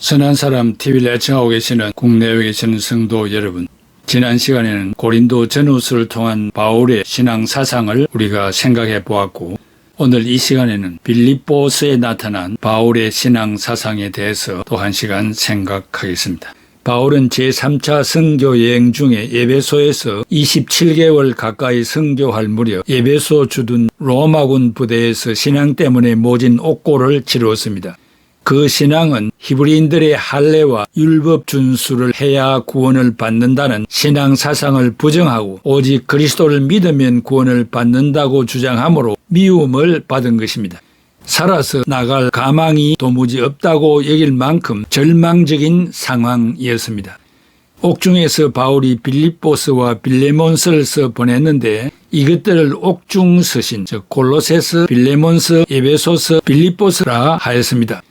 선한 사람 TV를 애청하고 계시는 국내에 계시는 성도 여러분, 지난 시간에는 고린도 전후서를 통한 바울의 신앙 사상을 우리가 생각해 보았고, 오늘 이 시간에는 빌립보서에 나타난 바울의 신앙 사상에 대해서 또 한 시간 생각하겠습니다. 바울은 제3차 선교 여행 중에 에베소에서 27개월 가까이 선교할 무렵 에베소 주둔 로마군 부대에서 신앙 때문에 모진 옥고를 치루었습니다. 그 신앙은 히브리인들의 할례와 율법 준수를 해야 구원을 받는다는 신앙 사상을 부정하고 오직 그리스도를 믿으면 구원을 받는다고 주장하므로 미움을 받은 것입니다. 살아서 나갈 가망이 도무지 없다고 여길 만큼 절망적인 상황이었습니다. 옥중에서 바울이 빌립보서와 빌레몬서를 써 보냈는데 이것들을 옥중서신 즉 골로새서, 빌레몬서, 에베소서, 빌립보서라 하였습니다.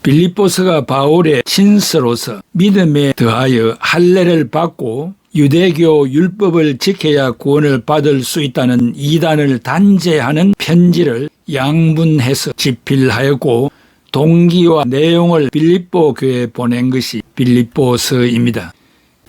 빌립보서가 바울의 친서로서 믿음에 더하여 할례를 받고 유대교 율법을 지켜야 구원을 받을 수 있다는 이단을 단죄하는 편지를 양분해서 집필하였고 동기와 내용을 빌립보 교회에 보낸 것이 빌립보서입니다.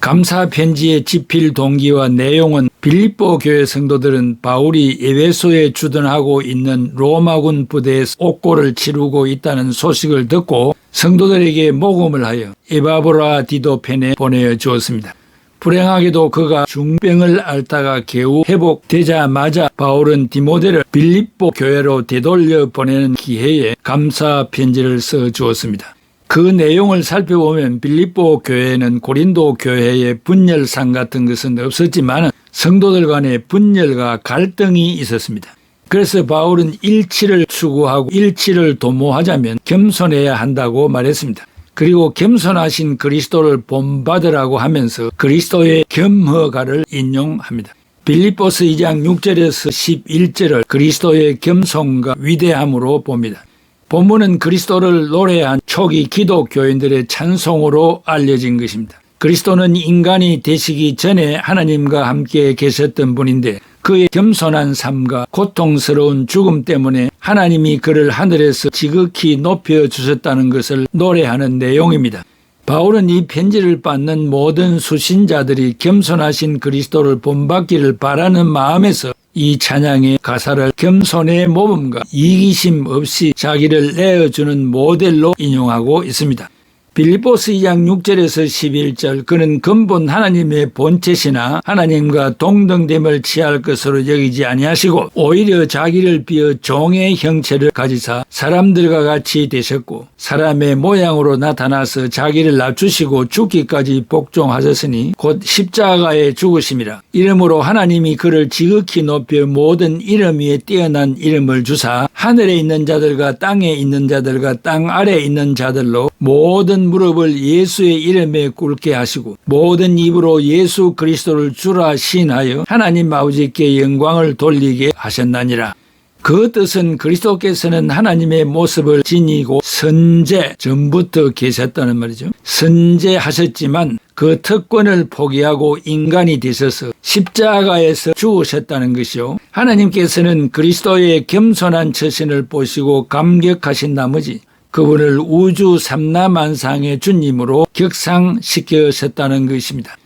감사 편지의 집필 동기와 내용은 빌립보 교회 성도들은 바울이 에베소에 주둔하고 있는 로마군 부대에서 옥고를 치르고 있다는 소식을 듣고 성도들에게 모금을 하여 에바브라디도펜에 보내어 주었습니다. 불행하게도 그가 중병을 앓다가 겨우 회복되자마자 바울은 디모데를 빌립보 교회로 되돌려 보내는 기회에 감사 편지를 써 주었습니다. 그 내용을 살펴보면 빌립보 교회에는 고린도 교회의 분열상 같은 것은 없었지만 성도들 간의 분열과 갈등이 있었습니다. 그래서 바울은 일치를 추구하고 일치를 도모하자면 겸손해야 한다고 말했습니다. 그리고 겸손하신 그리스도를 본받으라고 하면서 그리스도의 겸허가를 인용합니다. 빌립보서 2장 6절에서 11절을 그리스도의 겸손과 위대함으로 봅니다. 본문은 그리스도를 노래한 초기 기독교인들의 찬송으로 알려진 것입니다. 그리스도는 인간이 되시기 전에 하나님과 함께 계셨던 분인데 그의 겸손한 삶과 고통스러운 죽음 때문에 하나님이 그를 하늘에서 지극히 높여주셨다는 것을 노래하는 내용입니다. 바울은 이 편지를 받는 모든 수신자들이 겸손하신 그리스도를 본받기를 바라는 마음에서 이 찬양의 가사를 겸손의 모범과 이기심 없이 자기를 내어주는 모델로 인용하고 있습니다. 빌립보서 2장 6절에서 11절 그는 근본 하나님의 본체시나 하나님과 동등됨을 취할 것으로 여기지 아니하시고 오히려 자기를 비어 종의 형체를 가지사 사람들과 같이 되셨고 사람의 모양으로 나타나서 자기를 낮추시고 죽기까지 복종하셨으니 곧 십자가에 죽으심이라. 이러므로 하나님이 그를 지극히 높여 모든 이름 위에 뛰어난 이름을 주사 하늘에 있는 자들과 땅에 있는 자들과 땅 아래에 있는 자들로 모든 무릎을 예수의 이름에 꿇게 하시고 모든 입으로 예수 그리스도를 주라 시인하여 하나님 아버지께 영광을 돌리게 하셨나니라. 그 뜻은 그리스도께서는 하나님의 모습을 지니고 선제 전부터 계셨다는 말이죠. 선제하셨지만 그 특권을 포기하고 인간이 되셔서 십자가에서 죽으셨다는 것이요. 하나님께서는 그리스도의 겸손한 처신을 보시고 감격하신 나머지 그분을 우주 삼라만상의 주님으로 격상시키셨다는 것입니다.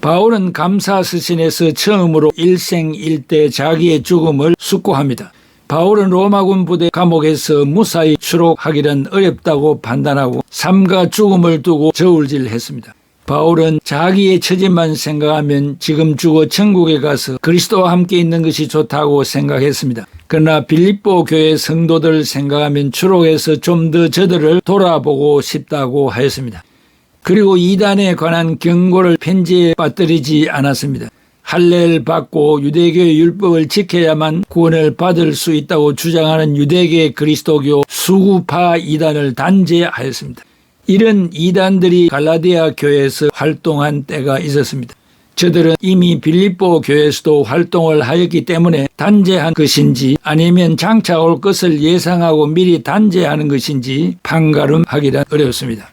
바울은 감사서신에서 처음으로 일생일대 자기의 죽음을 숙고합니다. 바울은 로마군 부대 감옥에서 무사히 추록하기는 어렵다고 판단하고 삶과 죽음을 두고 저울질했습니다. 바울은 자기의 처지만 생각하면 지금 죽어 천국에 가서 그리스도와 함께 있는 것이 좋다고 생각했습니다. 그러나 빌립보 교회 성도들을 생각하면 추록해서 좀 더 저들을 돌아보고 싶다고 하였습니다. 그리고 이단에 관한 경고를 편지에 빠뜨리지 않았습니다. 할례를 받고 유대교의 율법을 지켜야만 구원을 받을 수 있다고 주장하는 유대계 그리스도교 수구파 이단을 단죄하였습니다. 이런 이단들이 갈라디아 교회에서 활동한 때가 있었습니다. 저들은 이미 빌립보 교회에서도 활동을 하였기 때문에 단죄한 것인지 아니면 장차 올 것을 예상하고 미리 단죄하는 것인지 판가름하기란 어렵습니다.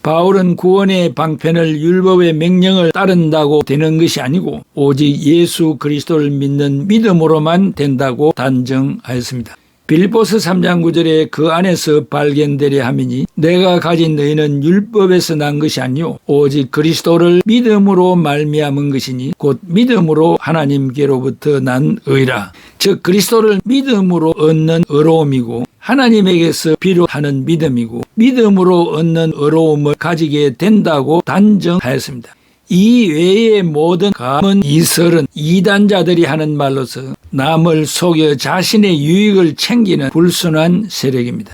바울은 구원의 방편을 율법의 명령을 따른다고 되는 것이 아니고 오직 예수 그리스도를 믿는 믿음으로만 된다고 단정하였습니다. 빌립보서 3장 9절에 그 안에서 발견되려 함이니 내가 가진 너희는 율법에서 난 것이 아니요 오직 그리스도를 믿음으로 말미암은 것이니 곧 믿음으로 하나님께로부터 난 의라. 즉 그리스도를 믿음으로 얻는 의로움이고 하나님에게서 비롯하는 믿음이고 믿음으로 얻는 의로움을 가지게 된다고 단정하였습니다. 이 외의 모든 감은 이설은 이단자들이 하는 말로서 남을 속여 자신의 유익을 챙기는 불순한 세력입니다.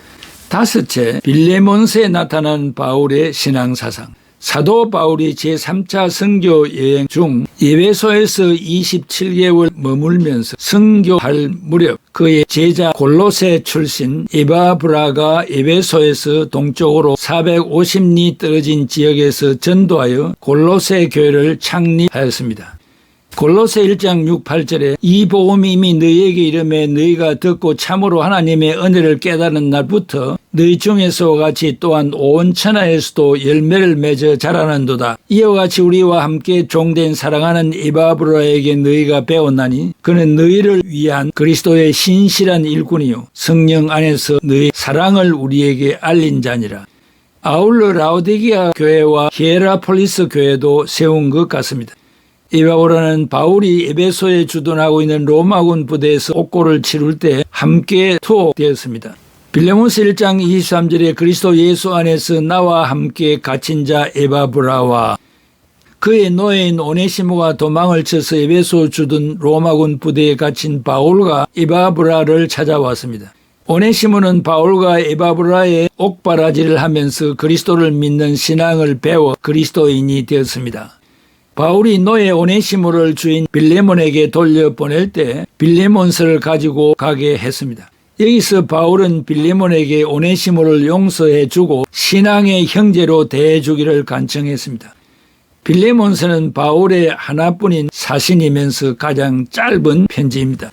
다섯째, 빌레몬스에 나타난 바울의 신앙사상. 사도 바울이 제3차 선교 여행 중 에베소에서 27개월 머물면서 선교할 무렵 그의 제자 골로새 출신 에바브라가 에베소에서 동쪽으로 450리 떨어진 지역에서 전도하여 골로새 교회를 창립하였습니다. 골로새 1장 6, 8절에 이 복음이 이미 너희에게 이르매 너희가 듣고 참으로 하나님의 은혜를 깨달은 날부터 너희 중에서와 같이 또한 온 천하에서도 열매를 맺어 자라는도다. 이와 같이 우리와 함께 종된 사랑하는 에바브라에게 너희가 배웠나니 그는 너희를 위한 그리스도의 신실한 일꾼이요 성령 안에서 너희 사랑을 우리에게 알린 자니라. 아울러 라오디게아 교회와 히에라폴리스 교회도 세운 것 같습니다. 에바브라는 바울이 에베소에 주둔하고 있는 로마군 부대에서 옥고를 치룰 때 함께 투옥되었습니다. 빌레몬스 1장 23절에 그리스도 예수 안에서 나와 함께 갇힌 자 에바브라와 그의 노예인 오네시모가 도망을 쳐서 에베소 주둔 로마군 부대에 갇힌 바울과 에바브라를 찾아왔습니다. 오네시모는 바울과 에바브라의 옥바라지를 하면서 그리스도를 믿는 신앙을 배워 그리스도인이 되었습니다. 바울이 노예 오네시모를 주인 빌레몬에게 돌려보낼 때 빌레몬서를 가지고 가게 했습니다. 여기서 바울은 빌레몬에게 오네시모를 용서해 주고 신앙의 형제로 대해주기를 간청했습니다. 빌레몬서는 바울의 하나뿐인 사신이면서 가장 짧은 편지입니다.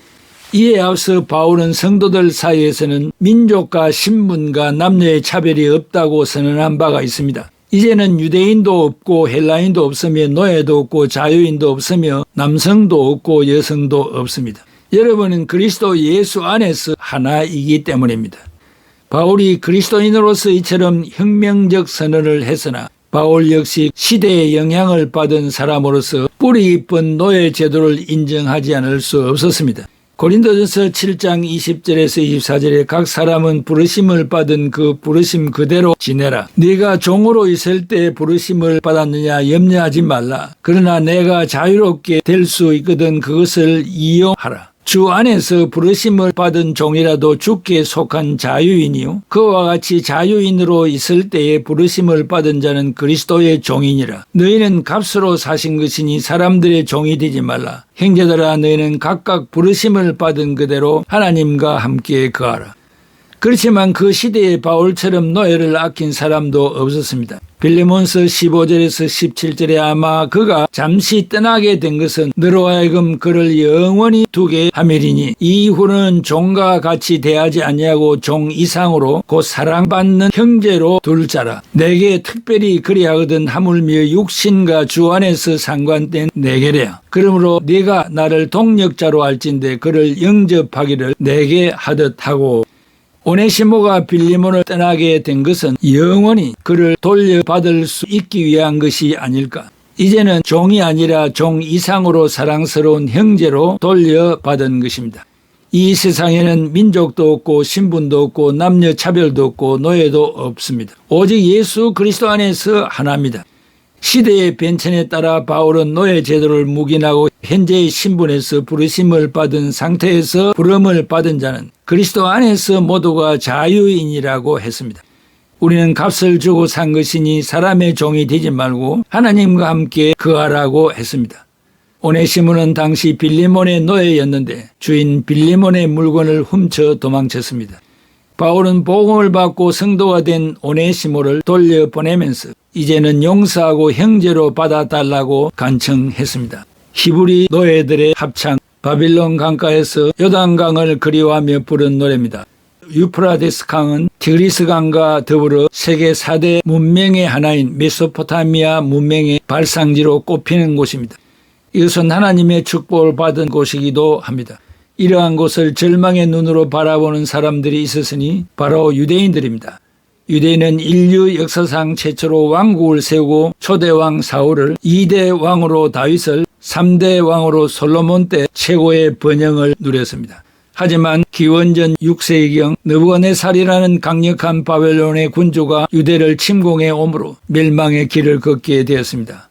이에 앞서 바울은 성도들 사이에서는 민족과 신분과 남녀의 차별이 없다고 선언한 바가 있습니다. 이제는 유대인도 없고 헬라인도 없으며 노예도 없고 자유인도 없으며 남성도 없고 여성도 없습니다. 여러분은 그리스도 예수 안에서 하나이기 때문입니다. 바울이 그리스도인으로서 이처럼 혁명적 선언을 했으나 바울 역시 시대의 영향을 받은 사람으로서 뿌리 깊은 노예 제도를 인정하지 않을 수 없었습니다. 고린도전서 7장 20절에서 24절에 각 사람은 부르심을 받은 그 부르심 그대로 지내라. 네가 종으로 있을 때 부르심을 받았느냐 염려하지 말라. 그러나 내가 자유롭게 될 수 있거든 그것을 이용하라. 주 안에서 부르심을 받은 종이라도 주께 속한 자유인이요 그와 같이 자유인으로 있을 때에 부르심을 받은 자는 그리스도의 종이니라. 너희는 값으로 사신 것이니 사람들의 종이 되지 말라. 형제들아 너희는 각각 부르심을 받은 그대로 하나님과 함께 거하라. 그렇지만 그 시대에 바울처럼 노예를 아낀 사람도 없었습니다. 빌레몬서 15절에서 17절에 아마 그가 잠시 떠나게 된 것은 너로 하여금 그를 영원히 두게 함이리니 이후는 종과 같이 대하지 아니하고 종 이상으로 곧 사랑받는 형제로 둘 자라. 내게 특별히 그리하거든 하물며 육신과 주 안에서 상관된 내게래야. 그러므로 네가 나를 동력자로 할진대 그를 영접하기를 내게 하듯 하고 오네시모가 빌레몬을 떠나게 된 것은 영원히 그를 돌려받을 수 있기 위한 것이 아닐까. 이제는 종이 아니라 종 이상으로 사랑스러운 형제로 돌려받은 것입니다. 이 세상에는 민족도 없고 신분도 없고 남녀 차별도 없고 노예도 없습니다. 오직 예수 그리스도 안에서 하나입니다. 시대의 변천에 따라 바울은 노예 제도를 묵인하고 현재의 신분에서 부르심을 받은 상태에서 부름을 받은 자는 그리스도 안에서 모두가 자유인이라고 했습니다. 우리는 값을 주고 산 것이니 사람의 종이 되지 말고 하나님과 함께 거하라고 했습니다. 오네시모는 당시 빌레몬의 노예였는데 주인 빌레몬의 물건을 훔쳐 도망쳤습니다. 바울은 복음을 받고 성도가 된 오네시모를 돌려보내면서 이제는 용서하고 형제로 받아달라고 간청했습니다. 히브리 노예들의 합창 바빌론 강가에서 요단강을 그리워하며 부른 노래입니다. 유프라데스 강은 티그리스 강과 더불어 세계 4대 문명의 하나인 메소포타미아 문명의 발상지로 꼽히는 곳입니다. 이것은 하나님의 축복을 받은 곳이기도 합니다. 이러한 곳을 절망의 눈으로 바라보는 사람들이 있었으니 바로 유대인들입니다. 유대인은 인류 역사상 최초로 왕국을 세우고 초대왕 사울을 2대 왕으로 다윗을 3대 왕으로 솔로몬 때 최고의 번영을 누렸습니다. 하지만 기원전 6세기경 느부갓네살이라는 강력한 바벨론의 군주가 유대를 침공해 오므로 멸망의 길을 걷게 되었습니다.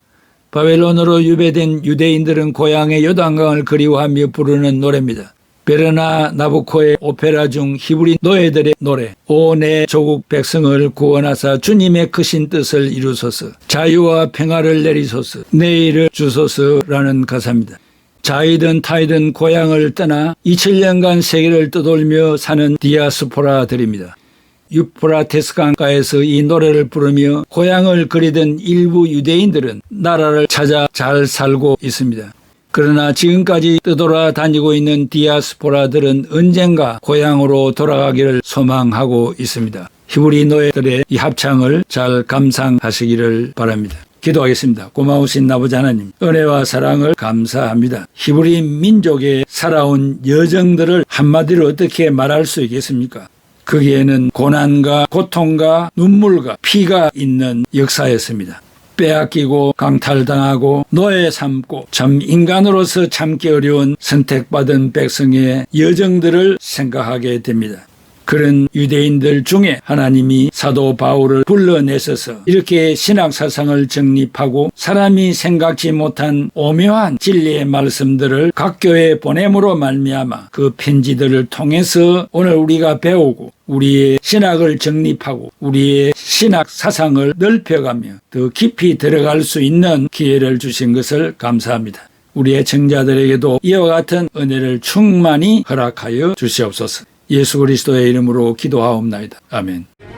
바벨론으로 유배된 유대인들은 고향의 요단강을 그리워하며 부르는 노래입니다. 베르나 나부코의 오페라 중 히브리 노예들의 노래, 오 내 조국 백성을 구원하사 주님의 크신 뜻을 이루소서, 자유와 평화를 내리소서, 내일을 주소서라는 가사입니다. 자이든 타이든 고향을 떠나 2000년간 세계를 떠돌며 사는 디아스포라들입니다. 유프라테스 강가에서 이 노래를 부르며 고향을 그리던 일부 유대인들은 나라를 찾아 잘 살고 있습니다. 그러나 지금까지 떠돌아다니고 있는 디아스포라들은 언젠가 고향으로 돌아가기를 소망하고 있습니다. 히브리 노예들의 이 합창을 잘 감상하시기를 바랍니다. 기도하겠습니다. 고마우신 아버지 하나님, 은혜와 사랑을 감사합니다. 히브리 민족의 살아온 여정들을 한마디로 어떻게 말할 수 있겠습니까? 거기에는 고난과 고통과 눈물과 피가 있는 역사였습니다. 빼앗기고 강탈당하고 노예 삼고 참 인간으로서 참기 어려운 선택받은 백성의 여정들을 생각하게 됩니다. 그런 유대인들 중에 하나님이 사도 바울을 불러내셔서 이렇게 신학사상을 정립하고 사람이 생각지 못한 오묘한 진리의 말씀들을 각 교회에 보냄으로 말미암아 그 편지들을 통해서 오늘 우리가 배우고 우리의 신학을 정립하고 우리의 신학 사상을 넓혀가며 더 깊이 들어갈 수 있는 기회를 주신 것을 감사합니다. 우리의 청자들에게도 이와 같은 은혜를 충만히 허락하여 주시옵소서. 예수 그리스도의 이름으로 기도하옵나이다. 아멘.